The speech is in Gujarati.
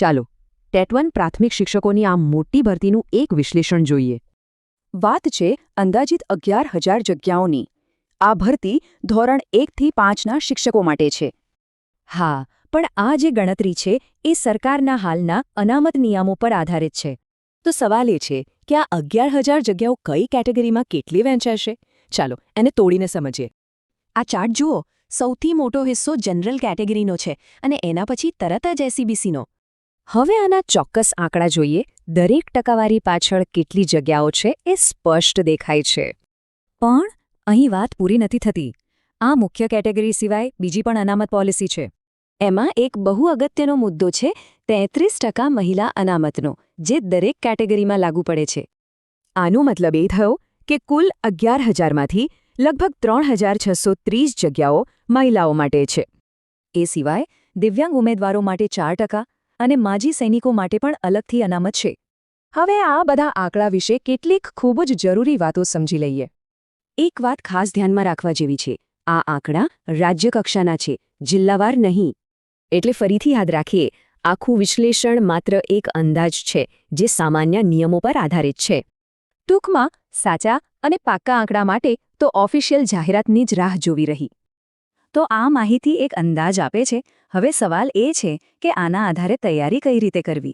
ચાલો ટેટ1 પ્રાથમિક શિક્ષકોની આ મોટી ભરતીનું એક વિશ્લેષણ જોઈએ. વાત છે અંદાજિત 11,000 જગ્યાઓની. આ ભરતી ધોરણ 1 થી 5ના શિક્ષકો માટે છે. હા, પણ આ જે ગણતરી છે એ સરકારના હાલના અનામત નિયમો પર આધારિત છે. તો સવાલ એ છે કે આ 11,000 જગ્યાઓ કઈ કેટેગરીમાં કેટલી વહેંચાશે? ચાલો એને તોડીને સમજીએ. આ ચાર્ટ જુઓ, સૌથી મોટો હિસ્સો જનરલ કેટેગરીનો છે અને એના પછી તરત જ એસસીબીસીનો. હવે આના ચોક્કસ આંકડા જોઈએ. દરેક ટકાવારી પાછળ કેટલી જગ્યાઓ છે એ સ્પષ્ટ દેખાય છે. પણ અહીં વાત પૂરી નથી થતી. આ મુખ્ય કેટેગરી સિવાય બીજી પણ અનામત પોલિસી છે. એમાં એક બહુ અગત્યનો મુદ્દો છે 33% મહિલા અનામતનો, જે દરેક કેટેગરીમાં લાગુ પડે છે. આનો મતલબ એ થયો કે કુલ 11,000માંથી લગભગ 3,630 જગ્યાઓ મહિલાઓ માટે છે. એ સિવાય દિવ્યાંગ ઉમેદવારો માટે 4% અને માજી સૈનિકો માટે પણ અલગથી અનામત છે. હવે આ બધા આંકડા વિશે કેટલીક ખૂબ જ જરૂરી વાતો સમજી લઈએ. એક વાત ખાસ ધ્યાનમાં રાખવા જેવી છે. આ આંકડા રાજ્ય કક્ષાના છે, જિલ્લાવાર નહીં. એટલે ફરીથી યાદ રાખીએ, આખું વિશ્લેષણ માત્ર એક અંદાજ છે જે સામાન્ય નિયમો પર આધારિત છે. ટૂંકમાં સાચા અને પાક્કા આંકડા માટે તો ઓફિશિયલ જાહેરાતની જ રાહ જોવી રહી. તો આ માહિતી એક અંદાજ આપે છે. હવે સવાલ એ છે કે આના આધારે તૈયારી કઈ રીતે કરવી.